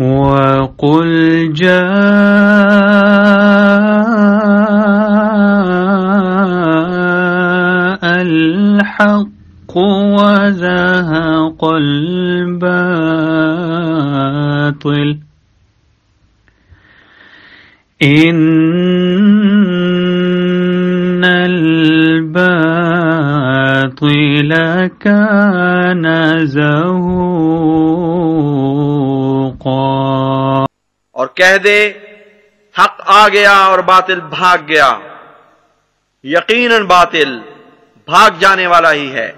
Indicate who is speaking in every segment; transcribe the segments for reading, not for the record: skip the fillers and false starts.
Speaker 1: وَقُلْ جَاءَ الْحَقُّ وَزَهَقَ الْبَاطِلُ إِنَّ الْبَاطِلَ كَانَ زَهُوقًا۔
Speaker 2: اور کہہ دے حق آ گیا اور باطل بھاگ گیا، یقیناً باطل بھاگ جانے والا ہی ہے۔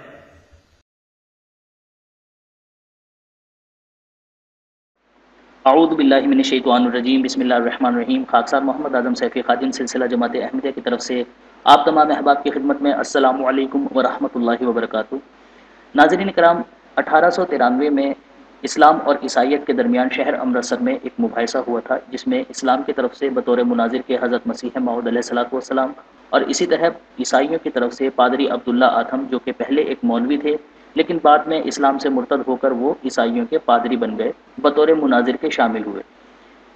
Speaker 3: اعوذ باللہ من الشیطان الرجیم، بسم اللہ الرحمن الرحیم۔ خاکسار محمد اعظم سیفی خادم سلسلہ جماعت احمدیہ کی طرف سے آپ تمام احباب کی خدمت میں السلام علیکم ورحمۃ اللہ وبرکاتہ۔ ناظرین کرام، 1893 میں اسلام اور عیسائیت کے درمیان شہر امرتسر میں ایک مباحثہ ہوا تھا، جس میں اسلام کی طرف سے بطور مناظر کے حضرت مسیح موعود علیہ الصلوۃ والسلام، اور اسی طرح عیسائیوں کی طرف سے پادری عبداللہ آتھم، جو کہ پہلے ایک مولوی تھے لیکن بعد میں اسلام سے مرتد ہو کر وہ عیسائیوں کے پادری بن گئے، بطور مناظر کے شامل ہوئے۔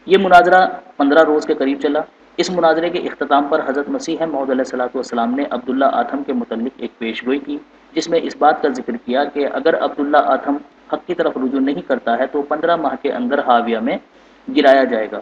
Speaker 3: یہ مناظرہ 15 روز کے قریب چلا۔ اس مناظرے کے اختتام پر حضرت مسیح موعود علیہ الصلوۃ والسلام نے عبداللہ آتھم کے متعلق ایک پیش گوئی کی، جس میں اس بات کا ذکر کیا کہ اگر عبداللہ آتھم حق کی طرف رجوع نہیں کرتا ہے تو 15 ماہ کے اندر حاویہ میں گرایا جائے گا۔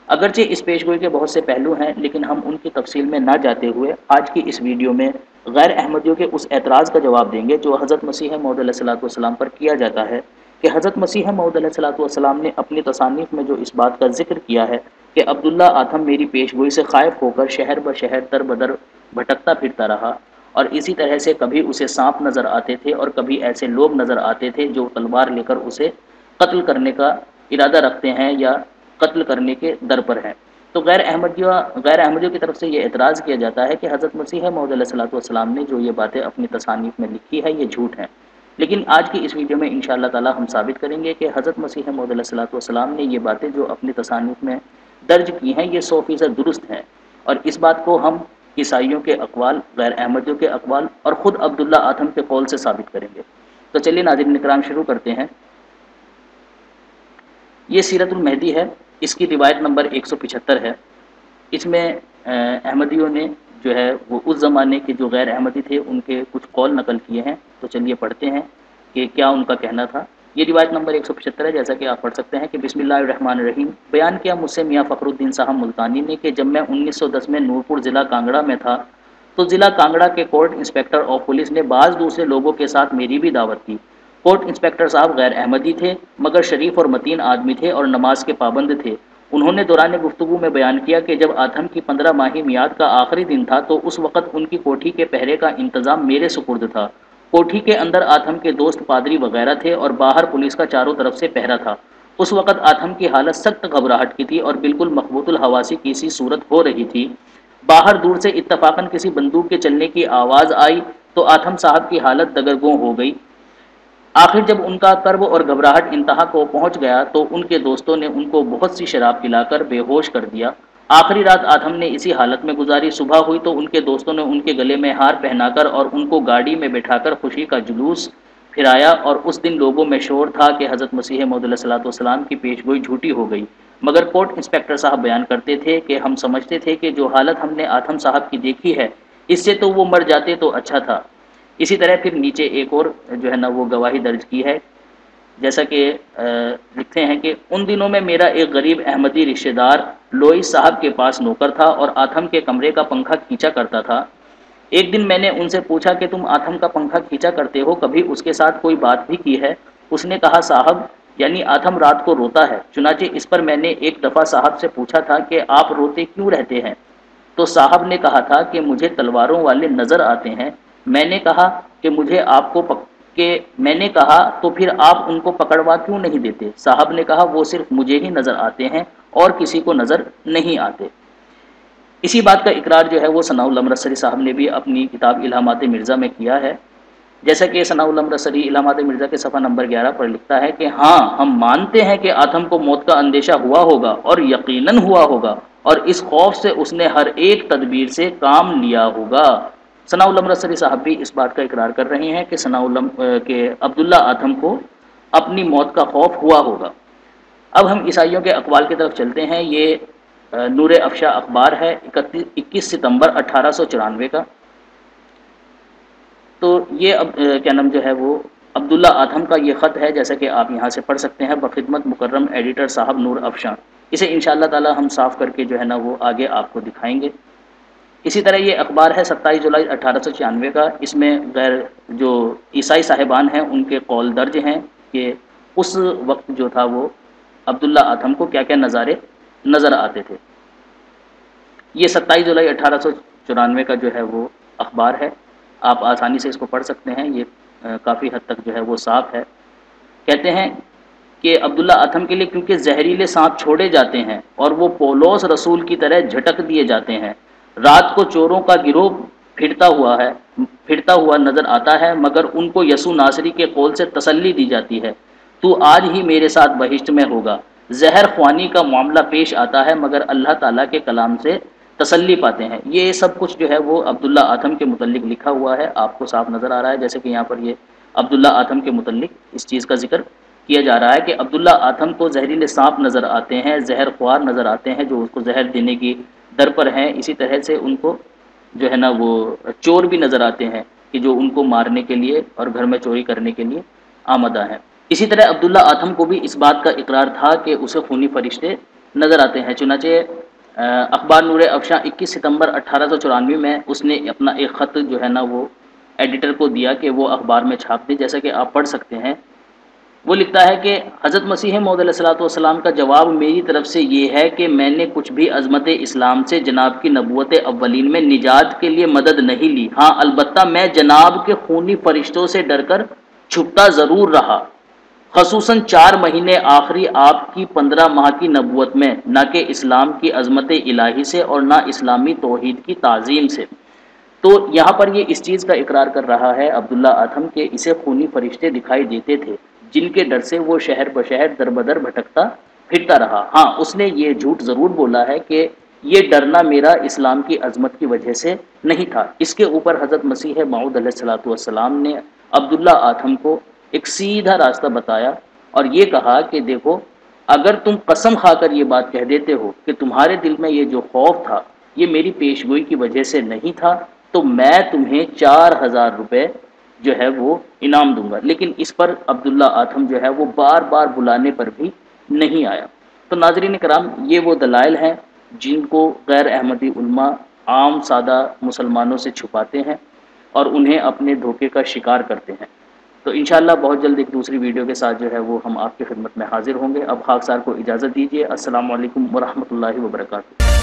Speaker 3: اگرچہ اس پیش گوئی کے بہت سے پہلو ہیں، لیکن ہم ان کی تفصیل میں نہ جاتے ہوئے آج کی اس ویڈیو میں غیر احمدیوں کے اس اعتراض کا جواب دیں گے جو حضرت مسیح موعود علیہ الصلوۃ والسلام پر کیا جاتا ہے کہ حضرت مسیح موعود علیہ الصلوۃ والسلام نے اپنی تصانیف میں جو اس بات کا ذکر کیا ہے کہ عبداللہ آتھم میری پیش گوئی سے خائف ہو کر شہر بشہر در بدر بھٹکتا پھرتا رہا، اور اسی طرح سے کبھی اسے سانپ نظر آتے تھے اور کبھی ایسے لوگ نظر آتے تھے جو تلوار لے کر اسے قتل کرنے کا ارادہ رکھتے ہیں یا قتل کرنے کے در پر ہیں۔ تو غیر احمدیوں کی طرف سے یہ اعتراض کیا جاتا ہے کہ حضرت مسیح موعود علیہ الصلوۃ والسلام نے جو یہ باتیں اپنی تصانیف میں لکھی ہے یہ جھوٹ ہیں۔ لیکن آج کی اس ویڈیو میں انشاءاللہ تعالی ہم ثابت کریں گے کہ حضرت مسیح موعود علیہ الصلوۃ والسلام نے یہ باتیں جو اپنی تصانیف میں درج کی ہیں یہ 100% درست ہیں، اور اس بات کو ہم عیسائیوں کے اقوال، غیر احمدیوں کے اقوال اور خود عبداللہ آتھم کے قول سے ثابت کریں گے۔ تو چلیے ناظرین کرام شروع کرتے ہیں۔ یہ سیرت المہدی ہے، اس کی روایت نمبر 175 ہے۔ اس میں احمدیوں نے جو ہے وہ اس زمانے کے جو غیر احمدی تھے ان کے کچھ قول نقل کیے ہیں، تو چلیے پڑھتے ہیں کہ کیا ان کا کہنا تھا۔ یہ روایت نمبر 175 ہے، جیسا کہ آپ پڑھ سکتے ہیں کہ بسم اللہ الرحمن الرحیم۔ بیان کیا مجھ سے میاں فخر الدین صاحب ملتانی نے کہ جب میں 1910 میں نورپور ضلع کانگڑا میں تھا تو ضلع کانگڑا کے کورٹ انسپکٹر آف پولیس نے بعض دوسرے لوگوں کے ساتھ میری بھی دعوت کی۔ کورٹ انسپکٹر صاحب غیر احمدی تھے مگر شریف اور متین آدمی تھے اور نماز کے پابند تھے۔ انہوں نے دوران گفتگو میں بیان کیا کہ جب آتھم کی 15 ماہی میعاد کا آخری دن تھا تو اس وقت ان کی کوٹھی کے پہرے کا انتظام میرے سپرد تھا۔ کوٹھی کے اندر آتھم کے دوست پادری وغیرہ تھے اور باہر پولیس کا چاروں طرف سے پہرا تھا۔ اس وقت آتھم کی حالت سخت گھبراہٹ کی تھی اور بالکل مخبوط الحواسی کی سی صورت ہو رہی تھی۔ باہر دور سے اتفاقاً کسی بندوق کے چلنے کی آواز آئی تو آتھم صاحب کی حالت دگرگوں ہو گئی۔ آخر جب ان کا کرب اور گھبراہٹ انتہا کو پہنچ گیا تو ان کے دوستوں نے ان کو بہت سی شراب پلا کر بے ہوش کر دیا۔ آخری رات آتھم نے اسی حالت میں گزاری۔ صبح ہوئی تو ان کے دوستوں نے ان کے گلے میں ہار پہنا کر اور ان کو گاڑی میں بٹھا کر خوشی کا جلوس پھرایا، اور اس دن لوگوں میں شور تھا کہ حضرت مسیح موعود علیہ الصلوۃ والسلام کی پیش گوئی جھوٹی ہو گئی۔ مگر کورٹ انسپکٹر صاحب بیان کرتے تھے کہ ہم سمجھتے تھے کہ جو حالت ہم نے آتھم صاحب کی دیکھی ہے اس سے تو وہ مر جاتے تو اچھا تھا۔ اسی طرح پھر نیچے ایک اور جو ہے نا وہ گواہی درج کی ہے، جیسا کہ لکھتے ہیں کہ ان دنوں میں میرا ایک غریب احمدی رشتہ دار لوئی صاحب کے پاس نوکر تھا اور آتھم کے کمرے کا پنکھا کھینچا کرتا تھا۔ ایک دن میں نے ان سے پوچھا کہ تم آتھم کا پنکھا کھینچا کرتے ہو، کبھی اس کے ساتھ کوئی بات بھی کی ہے؟ اس نے کہا صاحب یعنی آتھم رات کو روتا ہے۔ چنانچہ اس پر میں نے ایک دفعہ صاحب سے پوچھا تھا کہ آپ روتے کیوں رہتے ہیں؟ تو صاحب نے کہا تھا کہ مجھے تلواروں والے نظر آتے ہیں۔ میں نے کہا کہ میں نے کہا تو پھر آپ ان کو پکڑوا کیوں نہیں دیتے؟ صاحب نے کہا وہ صرف مجھے ہی نظر آتے ہیں اور کسی کو نظر نہیں آتے۔ اسی بات کا اقرار جو ہے وہ ثناء اللہ امرتسری صاحب نے بھی اپنی کتاب الہامات مرزا میں کیا ہے، جیسا کہ ثناء اللہ امرتسری الہامات مرزا کے صفحہ نمبر 11 پر لکھتا ہے کہ ہاں ہم مانتے ہیں کہ آتھم کو موت کا اندیشہ ہوا ہوگا اور یقیناً ہوا ہوگا، اور اس خوف سے اس نے ہر ایک تدبیر سے کام لیا ہوگا۔ ثناء اللہ امرتسری صاحب بھی اس بات کا اقرار کر رہے ہیں کہ عبداللہ آتھم کو اپنی موت کا خوف ہوا ہوگا۔ اب ہم عیسائیوں کے اقوال کی طرف چلتے ہیں۔ یہ نور افشا اخبار ہے 21 ستمبر 1894 کا۔ تو یہ کیا نام جو ہے وہ عبداللہ آدھم کا یہ خط ہے، جیسا کہ آپ یہاں سے پڑھ سکتے ہیں، بخدمت مکرم ایڈیٹر صاحب نور افشاں۔ اسے انشاءاللہ تعالی ہم صاف کر کے جو ہے نا وہ آگے آپ کو دکھائیں گے۔ اسی طرح یہ اخبار ہے 27 جولائی 1896 کا۔ اس میں غیر جو عیسائی صاحبان ہیں ان کے قول درج ہیں کہ اس وقت جو تھا وہ عبداللہ آدھم کو کیا کیا نظارے نظر آتے تھے۔ یہ 27 جولائی 1894 کا جو ہے وہ اخبار ہے، آپ آسانی سے اس کو پڑھ سکتے ہیں، یہ کافی حد تک جو ہے وہ صاف ہے۔ کہتے ہیں کہ عبداللہ آدھم کے لیے کیونکہ زہریلے سانپ چھوڑے جاتے ہیں اور وہ پولوس رسول کی طرح جھٹک دیے جاتے ہیں، رات کو چوروں کا گروہ پھرتا ہوا نظر آتا ہے، مگر ان کو یسوع ناصری کے قول سے تسلی دی جاتی ہے، تو آج ہی میرے ساتھ بہشت میں ہوگا۔ زہر خوانی کا معاملہ پیش آتا ہے، مگر اللہ تعالیٰ کے کلام سے تسلی پاتے ہیں۔ یہ سب کچھ جو ہے وہ عبداللہ آدھم کے متعلق لکھا ہوا ہے، آپ کو صاف نظر آ رہا ہے، جیسے کہ یہاں پر یہ عبداللہ آدھم کے متعلق اس چیز کا ذکر کیا جا رہا ہے کہ عبداللہ آدھم کو زہریلے سانپ نظر آتے ہیں، زہر خوار نظر آتے ہیں جو اس کو زہر دینے کی در پر ہیں، اسی طرح سے ان کو جو ہے نا وہ چور بھی نظر آتے ہیں کہ جو ان کو مارنے کے لیے اور گھر میں چوری کرنے کے لیے آمدہ ہیں۔ اسی طرح عبداللہ آدھم کو بھی اس بات کا اقرار تھا کہ اسے خونی فرشتے نظر آتے ہیں، چنانچہ اخبار نور افشاں 21 ستمبر 1894 میں اس نے اپنا ایک خط جو ہے نا وہ ایڈیٹر کو دیا کہ وہ اخبار میں چھاپ دے، جیسا کہ آپ پڑھ سکتے ہیں۔ وہ لکھتا ہے کہ حضرت مسیح موعود علیہ الصلوۃ والسلام کا جواب میری طرف سے یہ ہے کہ میں نے کچھ بھی عظمت اسلام سے جناب کی نبوت اولین میں نجات کے لیے مدد نہیں لی، ہاں البتہ میں جناب کے خونی فرشتوں سے ڈر کر چھپتا ضرور رہا، خصوصاً 4 مہینے آخری آپ کی 15 ماہ کی نبوت میں، نہ کہ اسلام کی عظمت الہی سے اور نہ اسلامی توحید کی تعظیم سے۔ تو یہاں پر یہ اس چیز کا اقرار کر رہا ہے عبداللہ آدھم کہ اسے خونی فرشتے دکھائی دیتے تھے، جن کے ڈر سے وہ شہر بشہر در بدر بھٹکتا پھرتا رہا۔ ہاں اس نے یہ جھوٹ ضرور بولا ہے کہ یہ ڈرنا میرا اسلام کی عظمت کی وجہ سے نہیں تھا۔ اس کے اوپر حضرت مسیح موعود علیہ الصلوۃ والسلام نے عبداللہ آدھم کو ایک سیدھا راستہ بتایا اور یہ کہا کہ دیکھو، اگر تم قسم کھا کر یہ بات کہہ دیتے ہو کہ تمہارے دل میں یہ جو خوف تھا یہ میری پیشگوئی کی وجہ سے نہیں تھا، تو میں تمہیں 4000 روپے جو ہے وہ انعام دوں گا۔ لیکن اس پر عبداللہ آدھم جو ہے وہ بار بار بلانے پر بھی نہیں آیا۔ تو ناظرین کرام، یہ وہ دلائل ہیں جن کو غیر احمدی علماء عام سادہ مسلمانوں سے چھپاتے ہیں اور انہیں اپنے دھوکے کا شکار کرتے ہیں۔ تو انشاءاللہ بہت جلد ایک دوسری ویڈیو کے ساتھ جو ہے وہ ہم آپ کی خدمت میں حاضر ہوں گے۔ اب خاکسار کو اجازت دیجیے۔ السلام علیکم ورحمۃ اللہ وبرکاتہ۔